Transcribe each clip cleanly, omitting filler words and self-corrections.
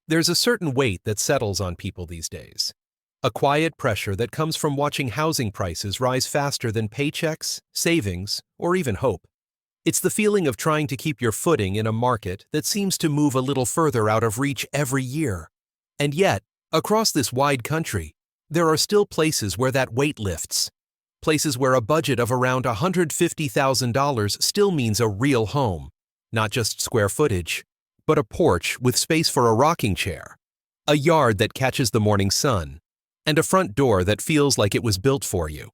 There's a certain weight that settles on people these days. A quiet pressure that comes from watching housing prices rise faster than paychecks, savings, or even hope. It's the feeling of trying to keep your footing in a market that seems to move a little further out of reach every year. And yet, across this wide country, there are still places where that weight lifts. Places where a budget of around $150,000 still means a real home, not just square footage, but a porch with space for a rocking chair, a yard that catches the morning sun, and a front door that feels like it was built for you.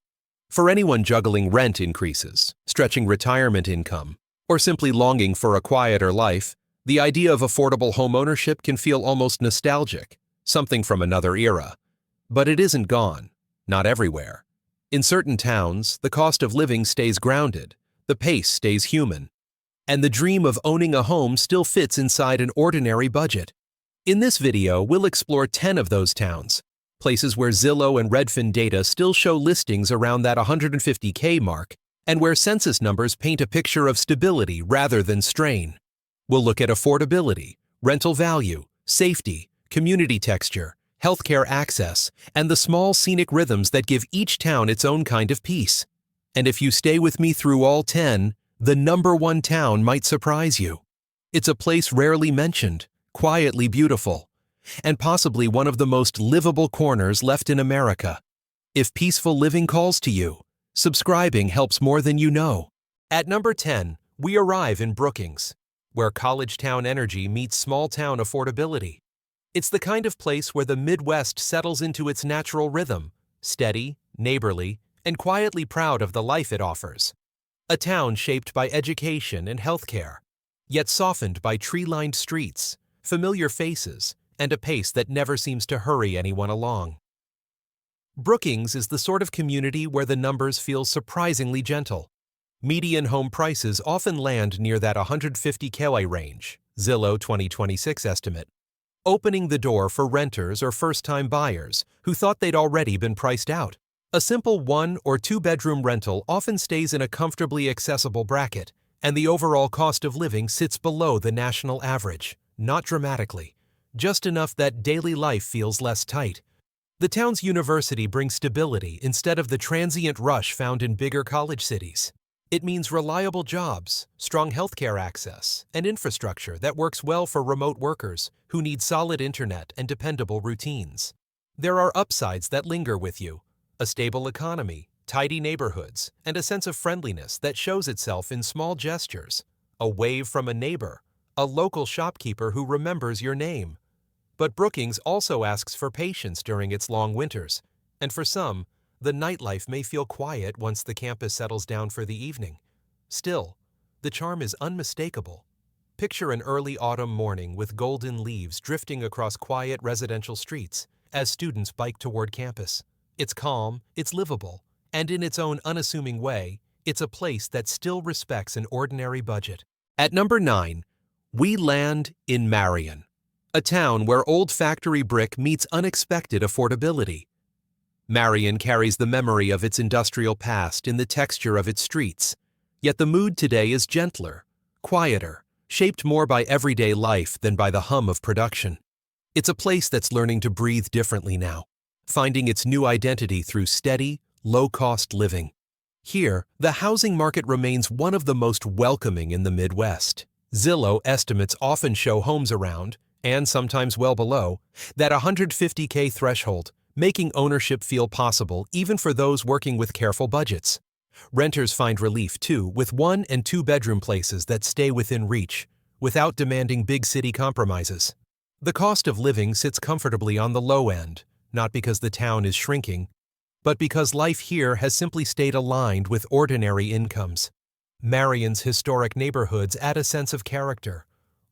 For anyone juggling rent increases, stretching retirement income, or simply longing for a quieter life, the idea of affordable homeownership can feel almost nostalgic, something from another era. But it isn't gone, not everywhere. In certain towns, the cost of living stays grounded, the pace stays human, and the dream of owning a home still fits inside an ordinary budget. In this video, we'll explore 10 of those towns, places where Zillow and Redfin data still show listings around that $150K mark, and where census numbers paint a picture of stability rather than strain. We'll look at affordability, rental value, safety, community texture, healthcare access, and the small scenic rhythms that give each town its own kind of peace. And if you stay with me through all 10, the number one town might surprise you. It's a place rarely mentioned, quietly beautiful, and possibly one of the most livable corners left in America. If peaceful living calls to you, subscribing helps more than you know. At number 10, we arrive in Brookings, where college town energy meets small town affordability. It's the kind of place where the Midwest settles into its natural rhythm, steady, neighborly, and quietly proud of the life it offers. A town shaped by education and healthcare, yet softened by tree-lined streets, familiar faces, and a pace that never seems to hurry anyone along. Brookings is the sort of community where the numbers feel surprisingly gentle. Median home prices often land near that $150K range, Zillow 2026 estimate, opening the door for renters or first-time buyers who thought they'd already been priced out. A simple 1- or 2-bedroom rental often stays in a comfortably accessible bracket, and the overall cost of living sits below the national average, not dramatically, just enough that daily life feels less tight. The town's university brings stability instead of the transient rush found in bigger college cities. It means reliable jobs, strong healthcare access, and infrastructure that works well for remote workers who need solid internet and dependable routines. There are upsides that linger with you: a stable economy, tidy neighborhoods, and a sense of friendliness that shows itself in small gestures, a wave from a neighbor, a local shopkeeper who remembers your name. But Brookings also asks for patience during its long winters, and for some, the nightlife may feel quiet once the campus settles down for the evening. Still, the charm is unmistakable. Picture an early autumn morning with golden leaves drifting across quiet residential streets as students bike toward campus. It's calm, it's livable, and in its own unassuming way, it's a place that still respects an ordinary budget. At number 9, we land in Marion, a town where old factory brick meets unexpected affordability. Marion carries the memory of its industrial past in the texture of its streets, yet the mood today is gentler, quieter, shaped more by everyday life than by the hum of production. It's a place that's learning to breathe differently now, finding its new identity through steady, low-cost living. Here, the housing market remains one of the most welcoming in the Midwest. Zillow estimates often show homes around, and sometimes well below, that $150K threshold, making ownership feel possible even for those working with careful budgets. Renters find relief, too, with 1- and 2-bedroom places that stay within reach, without demanding big city compromises. The cost of living sits comfortably on the low end, not because the town is shrinking, but because life here has simply stayed aligned with ordinary incomes. Marion's historic neighborhoods add a sense of character.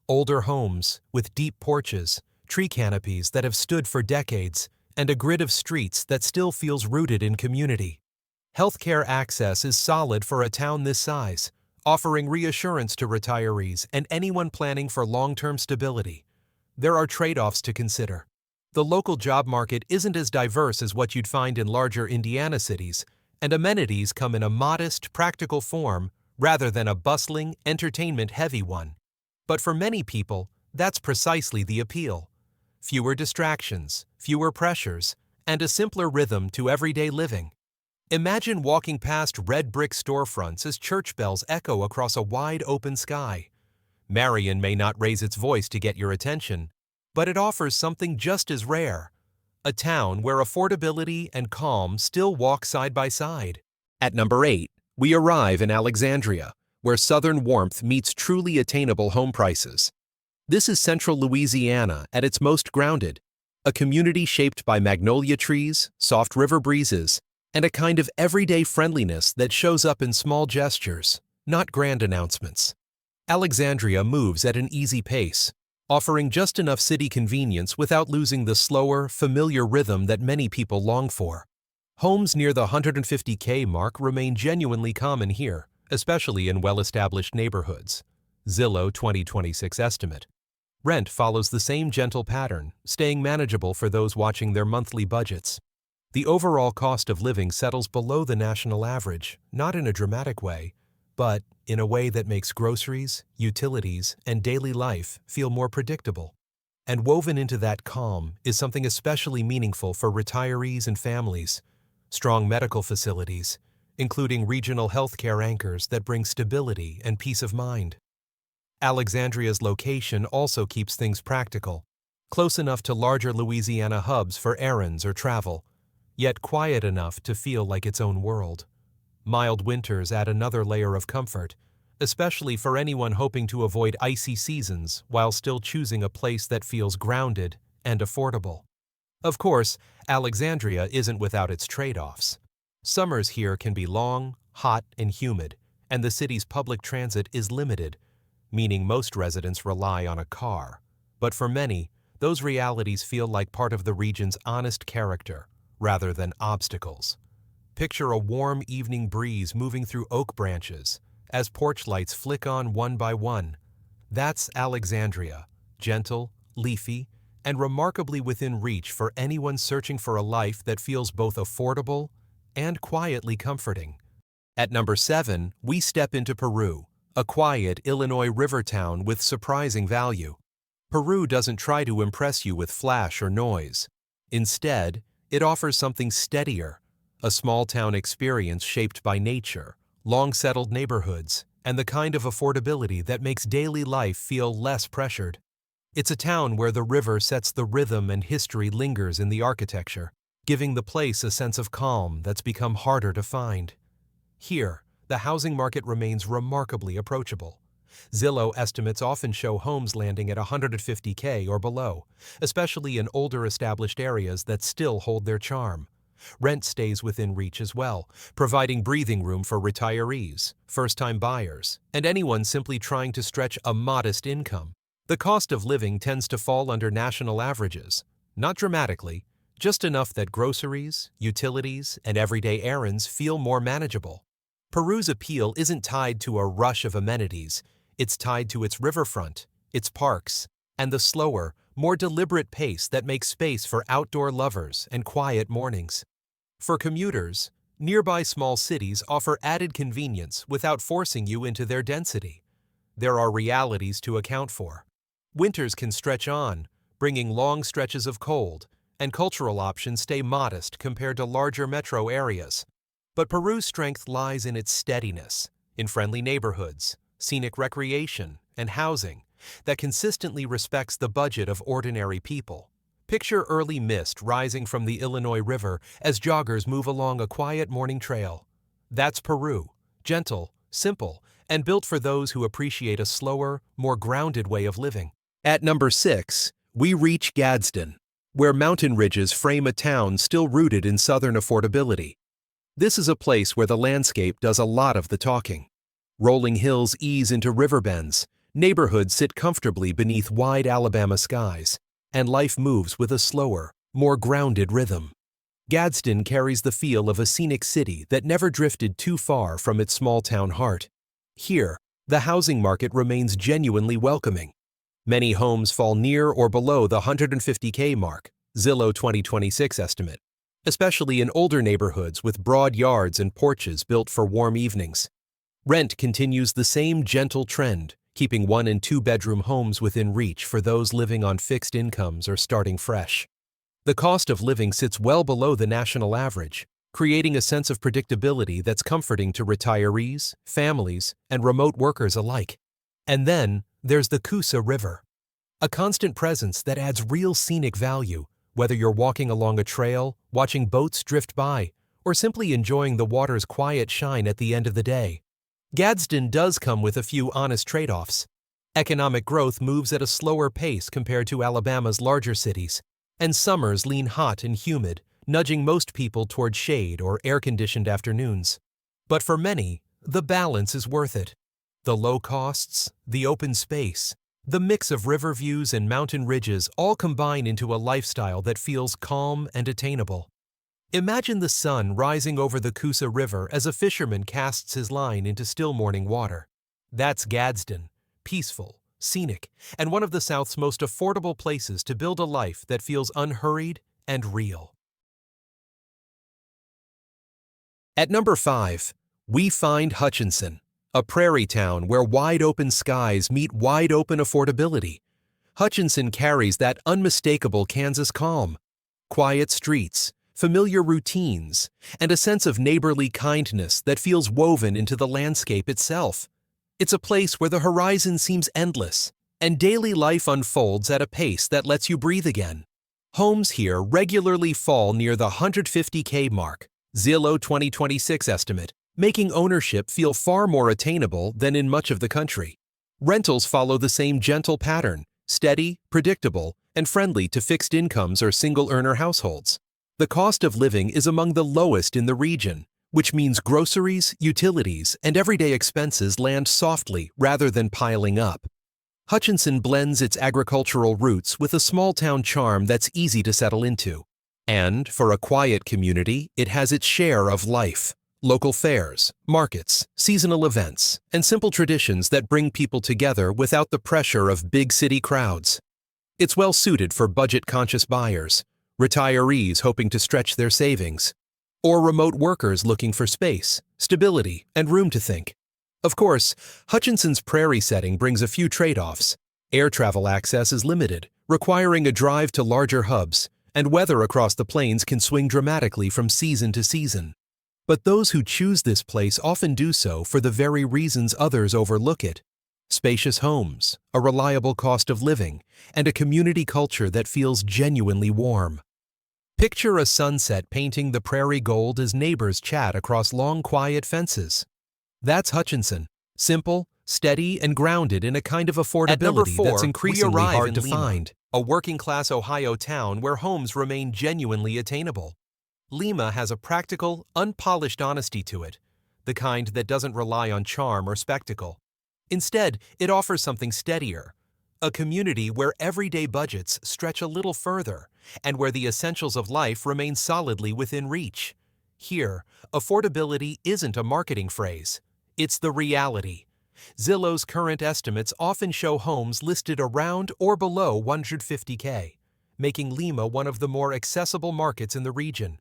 Older homes with deep porches, tree canopies that have stood for decades, and a grid of streets that still feels rooted in community. Healthcare access is solid for a town this size, offering reassurance to retirees and anyone planning for long-term stability. There are trade-offs to consider. The local job market isn't as diverse as what you'd find in larger Indiana cities, and amenities come in a modest, practical form rather than a bustling, entertainment-heavy one. But for many people, that's precisely the appeal. fewer distractions, fewer pressures, and a simpler rhythm to everyday living. Imagine walking past red brick storefronts as church bells echo across a wide open sky. Marion may not raise its voice to get your attention, but it offers something just as rare: a town where affordability and calm still walk side by side. At number 8, we arrive in Alexandria, where southern warmth meets truly attainable home prices. This is central Louisiana at its most grounded, a community shaped by magnolia trees, soft river breezes, and a kind of everyday friendliness that shows up in small gestures, not grand announcements. Alexandria moves at an easy pace, offering just enough city convenience without losing the slower, familiar rhythm that many people long for. Homes near the 150K mark remain genuinely common here, especially in well-established neighborhoods. Zillow 2026 estimate. Rent follows the same gentle pattern, staying manageable for those watching their monthly budgets. The overall cost of living settles below the national average, not in a dramatic way, but in a way that makes groceries, utilities, and daily life feel more predictable. And woven into that calm is something especially meaningful for retirees and families: strong medical facilities, including regional healthcare anchors that bring stability and peace of mind. Alexandria's location also keeps things practical, close enough to larger Louisiana hubs for errands or travel, yet quiet enough to feel like its own world. Mild winters add another layer of comfort, especially for anyone hoping to avoid icy seasons while still choosing a place that feels grounded and affordable. Of course, Alexandria isn't without its trade-offs. Summers here can be long, hot, and humid, and the city's public transit is limited, meaning most residents rely on a car. But for many, those realities feel like part of the region's honest character, rather than obstacles. Picture a warm evening breeze moving through oak branches as porch lights flick on one by one. That's Alexandria, gentle, leafy, and remarkably within reach for anyone searching for a life that feels both affordable and quietly comforting. At number 7, we step into Peru, a quiet Illinois river town with surprising value. Peru doesn't try to impress you with flash or noise. Instead, it offers something steadier: a small-town experience shaped by nature, long-settled neighborhoods, and the kind of affordability that makes daily life feel less pressured. It's a town where the river sets the rhythm and history lingers in the architecture, giving the place a sense of calm that's become harder to find. Here, the housing market remains remarkably approachable. Zillow estimates often show homes landing at 150K or below, especially in older established areas that still hold their charm. Rent stays within reach as well, providing breathing room for retirees, first-time buyers, and anyone simply trying to stretch a modest income. The cost of living tends to fall under national averages, not dramatically, just enough that groceries, utilities, and everyday errands feel more manageable. Peru's appeal isn't tied to a rush of amenities. It's tied to its riverfront, its parks, and the slower, more deliberate pace that makes space for outdoor lovers and quiet mornings. For commuters, nearby small cities offer added convenience without forcing you into their density. There are realities to account for. Winters can stretch on, bringing long stretches of cold, and cultural options stay modest compared to larger metro areas. But Peru's strength lies in its steadiness, in friendly neighborhoods, scenic recreation, and housing that consistently respects the budget of ordinary people. Picture early mist rising from the Illinois River as joggers move along a quiet morning trail. That's Peru, gentle, simple, and built for those who appreciate a slower, more grounded way of living. At number 6, we reach Gadsden, where mountain ridges frame a town still rooted in southern affordability. This is a place where the landscape does a lot of the talking. Rolling hills ease into river bends, neighborhoods sit comfortably beneath wide Alabama skies, and life moves with a slower, more grounded rhythm. Gadsden carries the feel of a scenic city that never drifted too far from its small-town heart. Here, the housing market remains genuinely welcoming. Many homes fall near or below the 150K mark, Zillow 2026 estimate, especially in older neighborhoods with broad yards and porches built for warm evenings. Rent continues the same gentle trend, keeping 1- and 2-bedroom homes within reach for those living on fixed incomes or starting fresh. The cost of living sits well below the national average, creating a sense of predictability that's comforting to retirees, families, and remote workers alike. And then there's the Coosa River, a constant presence that adds real scenic value, whether you're walking along a trail, watching boats drift by, or simply enjoying the water's quiet shine at the end of the day. Gadsden does come with a few honest trade-offs. Economic growth moves at a slower pace compared to Alabama's larger cities, and summers lean hot and humid, nudging most people toward shade or air-conditioned afternoons. But for many, the balance is worth it. The low costs, the open space, the mix of river views and mountain ridges all combine into a lifestyle that feels calm and attainable. Imagine the sun rising over the Coosa River as a fisherman casts his line into still morning water. That's Gadsden, peaceful, scenic, and one of the South's most affordable places to build a life that feels unhurried and real. At number 5, we find Hutchinson, a prairie town where wide-open skies meet wide-open affordability. Hutchinson carries that unmistakable Kansas calm. Quiet streets, familiar routines, and a sense of neighborly kindness that feels woven into the landscape itself. It's a place where the horizon seems endless, and daily life unfolds at a pace that lets you breathe again. Homes here regularly fall near the $150K mark, Zillow 2026 estimate, making ownership feel far more attainable than in much of the country. Rentals follow the same gentle pattern, steady, predictable, and friendly to fixed incomes or single-earner households. The cost of living is among the lowest in the region, which means groceries, utilities, and everyday expenses land softly rather than piling up. Hutchinson blends its agricultural roots with a small-town charm that's easy to settle into. And, for a quiet community, it has its share of life. Local fairs, markets, seasonal events, and simple traditions that bring people together without the pressure of big city crowds. It's well suited for budget-conscious buyers, retirees hoping to stretch their savings, or remote workers looking for space, stability, and room to think. Of course, Hutchinson's prairie setting brings a few trade-offs. Air travel access is limited, requiring a drive to larger hubs, and weather across the plains can swing dramatically from season to season. But those who choose this place often do so for the very reasons others overlook it: spacious homes, a reliable cost of living, and a community culture that feels genuinely warm. Picture a sunset painting the prairie gold as neighbors chat across long, quiet fences. That's Hutchinson, simple, steady, and grounded in a kind of affordability that's increasingly hard to find. A working-class Ohio town where homes remain genuinely attainable. Lima has a practical, unpolished honesty to it, the kind that doesn't rely on charm or spectacle. Instead, it offers something steadier, a community where everyday budgets stretch a little further and where the essentials of life remain solidly within reach. Here, affordability isn't a marketing phrase, it's the reality. Zillow's current estimates often show homes listed around or below $150K, making Lima one of the more accessible markets in the region.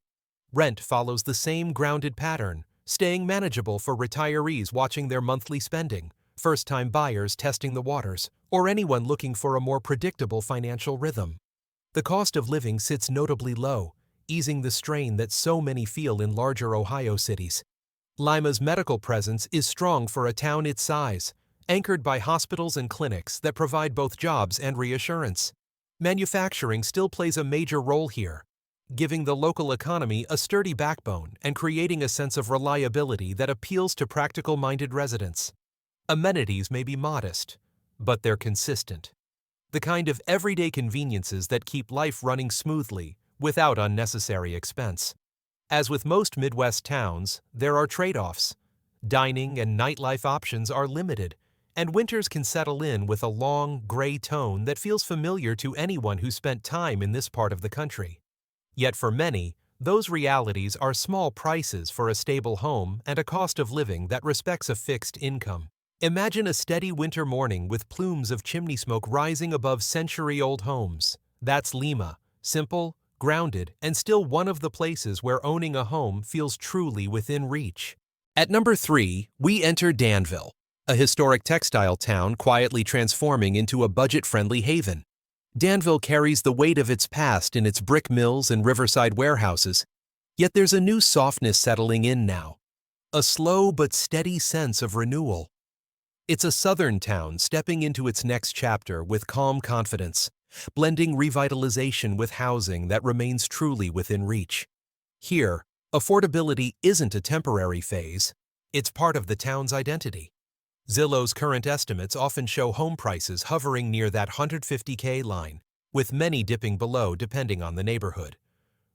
Rent follows the same grounded pattern, staying manageable for retirees watching their monthly spending, first-time buyers testing the waters, or anyone looking for a more predictable financial rhythm. The cost of living sits notably low, easing the strain that so many feel in larger Ohio cities. Lima's medical presence is strong for a town its size, anchored by hospitals and clinics that provide both jobs and reassurance. Manufacturing still plays a major role here, giving the local economy a sturdy backbone and creating a sense of reliability that appeals to practical-minded residents. Amenities may be modest, but they're consistent. The kind of everyday conveniences that keep life running smoothly without unnecessary expense. As with most Midwest towns, there are trade-offs. Dining and nightlife options are limited, and winters can settle in with a long, gray tone that feels familiar to anyone who spent time in this part of the country. Yet for many, those realities are small prices for a stable home and a cost of living that respects a fixed income. Imagine a steady winter morning with plumes of chimney smoke rising above century-old homes. That's Lima, simple, grounded, and still one of the places where owning a home feels truly within reach. At number 3, we enter Danville, a historic textile town quietly transforming into a budget-friendly haven. Danville carries the weight of its past in its brick mills and riverside warehouses, yet there's a new softness settling in now, a slow but steady sense of renewal. It's a southern town stepping into its next chapter with calm confidence, blending revitalization with housing that remains truly within reach. Here, affordability isn't a temporary phase, it's part of the town's identity. Zillow's current estimates often show home prices hovering near that $150K line, with many dipping below depending on the neighborhood.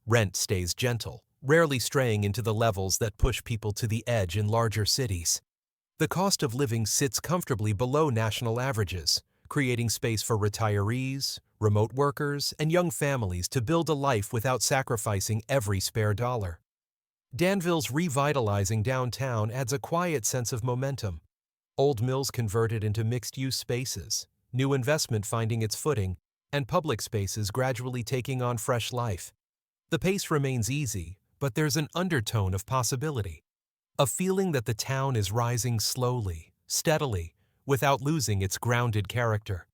Rent stays gentle, rarely straying into the levels that push people to the edge in larger cities. The cost of living sits comfortably below national averages, creating space for retirees, remote workers, and young families to build a life without sacrificing every spare dollar. Danville's revitalizing downtown adds a quiet sense of momentum. Old mills converted into mixed-use spaces, new investment finding its footing, and public spaces gradually taking on fresh life. The pace remains easy, but there's an undertone of possibility, a feeling that the town is rising slowly, steadily, without losing its grounded character.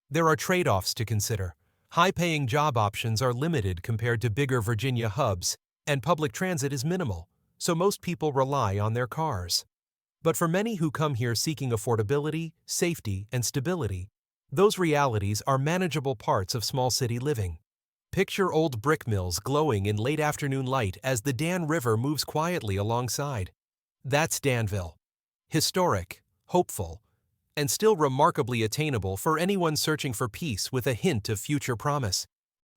There are trade-offs to consider. High-paying job options are limited compared to bigger Virginia hubs, and public transit is minimal, so most people rely on their cars. But for many who come here seeking affordability, safety, and stability, those realities are manageable parts of small city living. Picture old brick mills glowing in late afternoon light as the Dan River moves quietly alongside. That's Danville. Historic, hopeful, and still remarkably attainable for anyone searching for peace with a hint of future promise.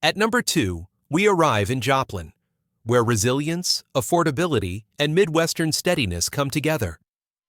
At number 2, we arrive in Joplin, where resilience, affordability, and Midwestern steadiness come together.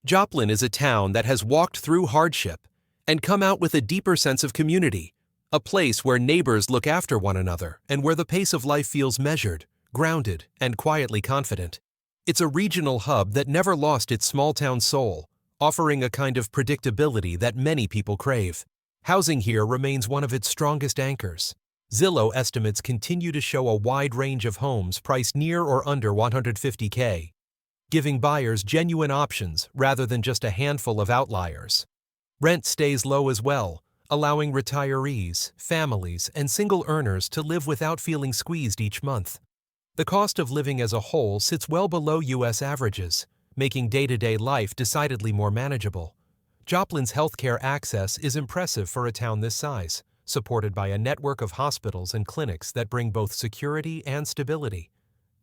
Joplin is a town that has walked through hardship and come out with a deeper sense of community, a place where neighbors look after one another and where the pace of life feels measured, grounded, and quietly confident. It's a regional hub that never lost its small-town soul, offering a kind of predictability that many people crave. Housing here remains one of its strongest anchors. Zillow estimates continue to show a wide range of homes priced near or under $150K, giving buyers genuine options rather than just a handful of outliers. Rent stays low as well, allowing retirees, families, and single earners to live without feeling squeezed each month. The cost of living as a whole sits well below U.S. averages, making day-to-day life decidedly more manageable. Joplin's healthcare access is impressive for a town this size, supported by a network of hospitals and clinics that bring both security and stability.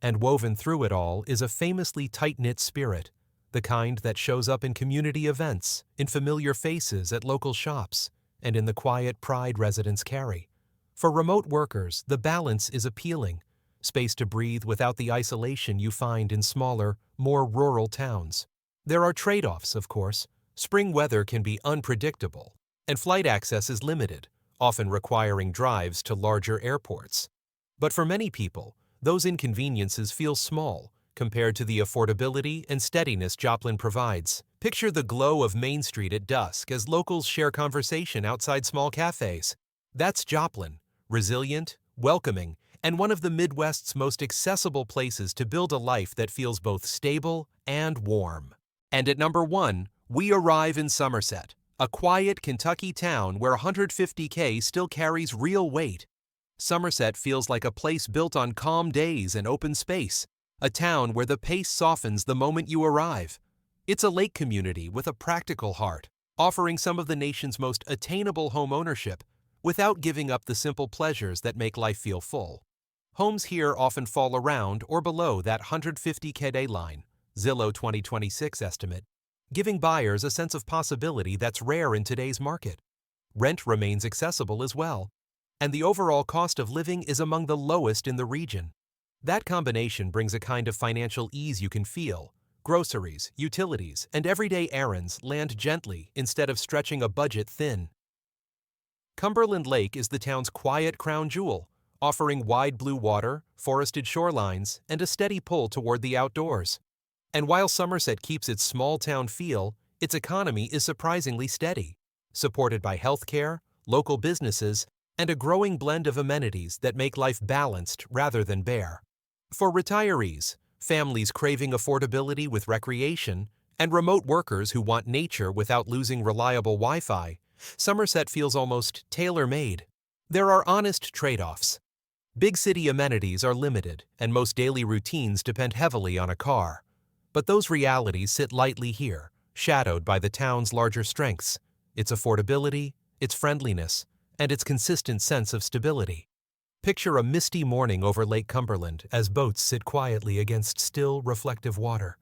And woven through it all is a famously tight-knit spirit, the kind that shows up in community events, in familiar faces at local shops, and in the quiet pride residents carry. For remote workers, the balance is appealing, space to breathe without the isolation you find in smaller, more rural towns. There are trade-offs, of course. Spring weather can be unpredictable, and flight access is limited, often requiring drives to larger airports. But for many people, those inconveniences feel small compared to the affordability and steadiness Joplin provides. Picture the glow of Main Street at dusk as locals share conversation outside small cafes. That's Joplin, resilient, welcoming, and one of the Midwest's most accessible places to build a life that feels both stable and warm. And at number 1, we arrive in Somerset, a quiet Kentucky town where $150K still carries real weight. Somerset feels like a place built on calm days and open space, a town where the pace softens the moment you arrive. It's a lake community with a practical heart, offering some of the nation's most attainable homeownership without giving up the simple pleasures that make life feel full. Homes here often fall around or below that $150K line, Zillow 2026 estimate, giving buyers a sense of possibility that's rare in today's market. Rent remains accessible as well, and the overall cost of living is among the lowest in the region. That combination brings a kind of financial ease you can feel. Groceries, utilities, and everyday errands land gently instead of stretching a budget thin. Cumberland Lake is the town's quiet crown jewel, offering wide blue water, forested shorelines, and a steady pull toward the outdoors. And while Somerset keeps its small-town feel, its economy is surprisingly steady, supported by healthcare, local businesses, and a growing blend of amenities that make life balanced rather than bare. For retirees, families craving affordability with recreation, And remote workers who want nature without losing reliable Wi-Fi, Somerset feels almost tailor-made. There are honest trade-offs. Big city amenities are limited, and most daily routines depend heavily on a car. But those realities sit lightly here, shadowed by the town's larger strengths, its affordability, its friendliness, and its consistent sense of stability. Picture a misty morning over Lake Cumberland as boats sit quietly against still, reflective water.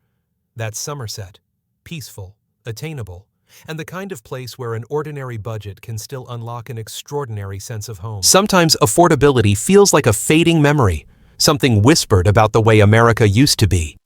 That's Somerset, peaceful, attainable, and the kind of place where an ordinary budget can still unlock an extraordinary sense of home. Sometimes affordability feels like a fading memory, something whispered about the way America used to be.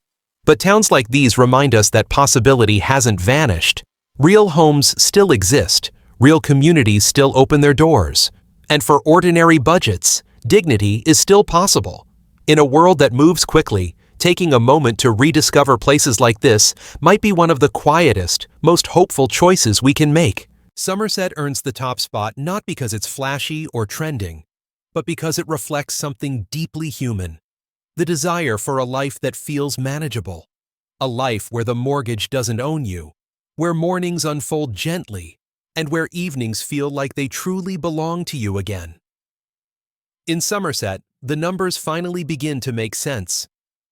But towns like these remind us that possibility hasn't vanished. Real homes still exist, real communities still open their doors, and for ordinary budgets, dignity is still possible. In a world that moves quickly, taking a moment to rediscover places like this might be one of the quietest, most hopeful choices we can make. Somerset earns the top spot not because it's flashy or trending, but because it reflects something deeply human. The desire for a life that feels manageable. A life where the mortgage doesn't own you, where mornings unfold gently, and where evenings feel like they truly belong to you again. In Somerset, the numbers finally begin to make sense.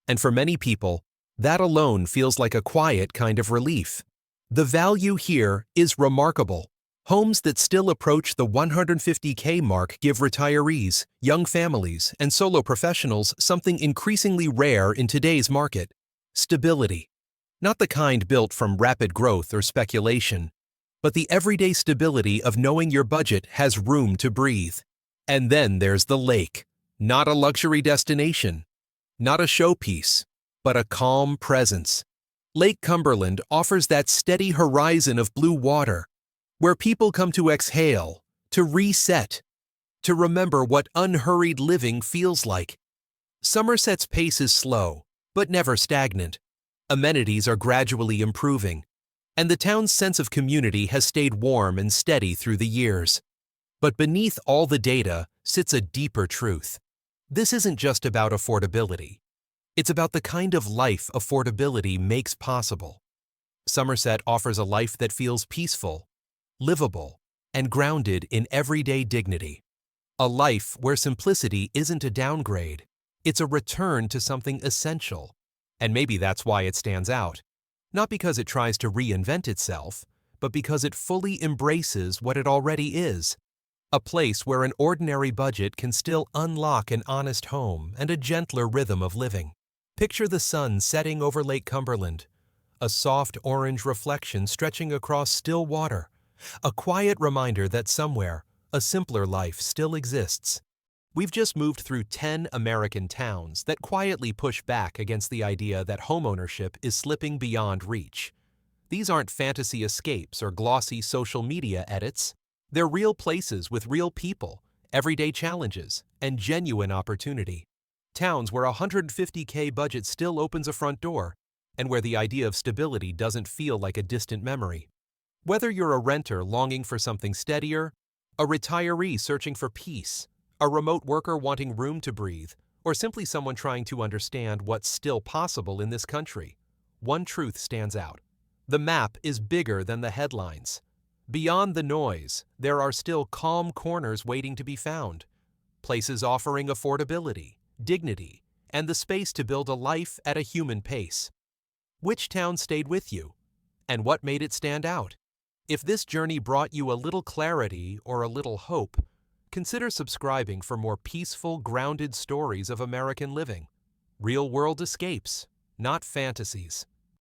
And for many people, that alone feels like a quiet kind of relief. The value here is remarkable. Homes that still approach the $150K mark give retirees, young families, and solo professionals something increasingly rare in today's market: stability. Not the kind built from rapid growth or speculation, but the everyday stability of knowing your budget has room to breathe. And then there's the lake. Not a luxury destination, not a showpiece, but a calm presence. Lake Cumberland offers that steady horizon of blue water, where people come to exhale, to reset, to remember what unhurried living feels like. Somerset's pace is slow, but never stagnant. Amenities are gradually improving, and the town's sense of community has stayed warm and steady through the years. But beneath all the data sits a deeper truth. This isn't just about affordability. It's about the kind of life affordability makes possible. Somerset offers a life that feels peaceful, livable, and grounded in everyday dignity. A life where simplicity isn't a downgrade, it's a return to something essential. And maybe that's why it stands out. Not because it tries to reinvent itself, but because it fully embraces what it already is. A place where an ordinary budget can still unlock an honest home and a gentler rhythm of living. Picture the sun setting over Lake Cumberland, a soft orange reflection stretching across still water, a quiet reminder that somewhere, a simpler life still exists. We've just moved through 10 American towns that quietly push back against the idea that homeownership is slipping beyond reach. These aren't fantasy escapes or glossy social media edits. They're real places with real people, everyday challenges, and genuine opportunity. Towns where a $150K budget still opens a front door, and where the idea of stability doesn't feel like a distant memory. Whether you're a renter longing for something steadier, a retiree searching for peace, a remote worker wanting room to breathe, or simply someone trying to understand what's still possible in this country, one truth stands out. The map is bigger than the headlines. Beyond the noise, there are still calm corners waiting to be found. Places offering affordability, dignity, and the space to build a life at a human pace. Which town stayed with you? And what made it stand out? If this journey brought you a little clarity or a little hope, consider subscribing for more peaceful, grounded stories of American living. Real-world escapes, not fantasies.